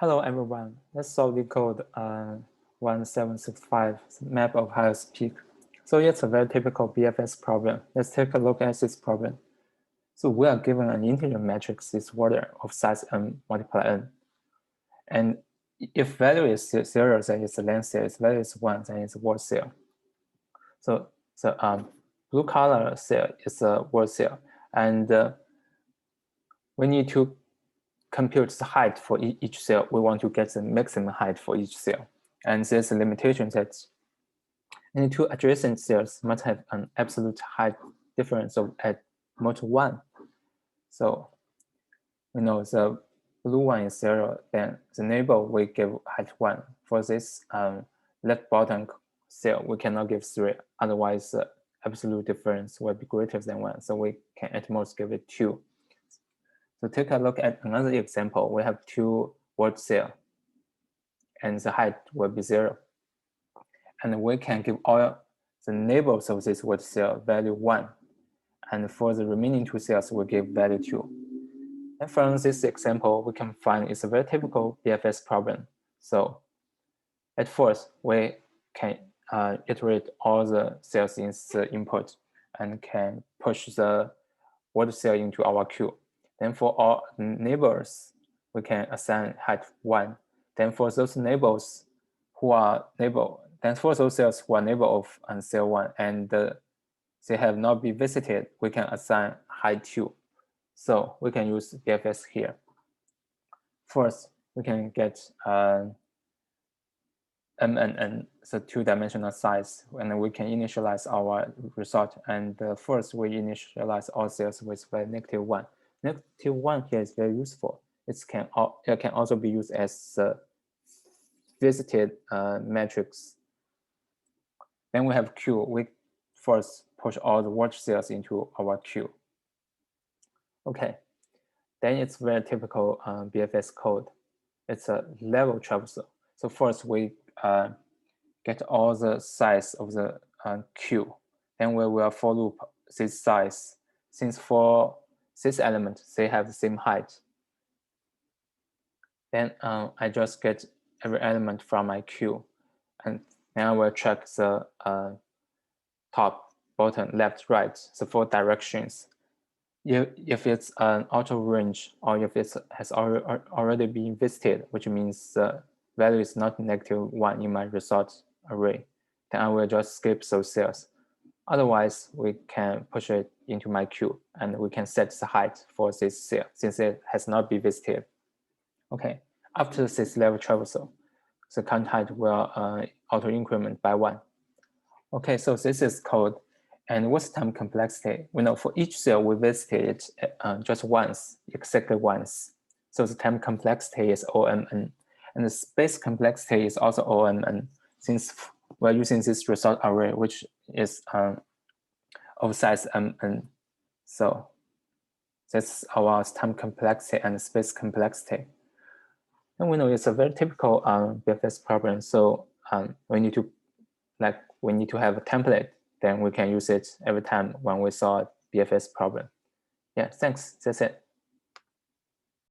Hello everyone, let's solve LeetCode 1765 map of highest peak. So it's a very typical BFS problem. Let's take a look at this problem. So we are given an integer matrix this order of size n multiply n. And if value is 0, then it's a length cell. If value is 1, then it's a word cell. So blue color cell is a word cell. And we need to compute the height for each cell. We want to get the maximum height for each cell. And there's a limitation that any two adjacent cells must have an absolute height difference of at most 1. So we know the blue one is 0, then the neighbor will give height 1. For this left bottom cell, we cannot give 3, otherwise the absolute difference will be greater than 1. So we can at most give it 2. So take a look at another example. We have 2 word cells, and the height will be 0. And we can give all the neighbors of this word cell value 1. And for the remaining 2 cells, we give value 2. And from this example, we can find it's a very typical BFS problem. So at first, we can iterate all the cells in the input and can push the word cell into our queue. Then for all neighbors, we can assign height 1. Then for those neighbors who are neighbor, then for those cells who are neighbor of cell 1 and they have not been visited, we can assign height 2. So we can use BFS here. First, we can get M and N, the 2-dimensional size, and we can initialize our result. And first, we initialize all cells with value -1. -1 here is very useful. It can also be used as a visited matrix. Then we have Q. We first push all the word cells into our queue. Okay, then it's very typical BFS code. It's a level traversal. So first we get all the size of the queue. Then we will for loop this size. Since for this element, they have the same height. Then I just get every element from my queue. And then I will check the top, bottom, left, right, the 4 directions. If it's an auto range or if it has already been visited, which means the value is not -1 in my result array, then I will just skip those cells. Otherwise, we can push it into my queue and we can set the height for this cell since it has not been visited. Okay, after this level traversal, the count height will auto increment by 1. Okay, so this is code. And what's time complexity? We know for each cell we visited it just once, exactly once. So the time complexity is OMN. And the space complexity is also OMN, since we're using this result array, which is of size MN. So that's our time complexity and space complexity. And we know it's a very typical BFS problem. So we need to have a template. Then we can use it every time when we solve BFS problem. Yeah, thanks. That's it.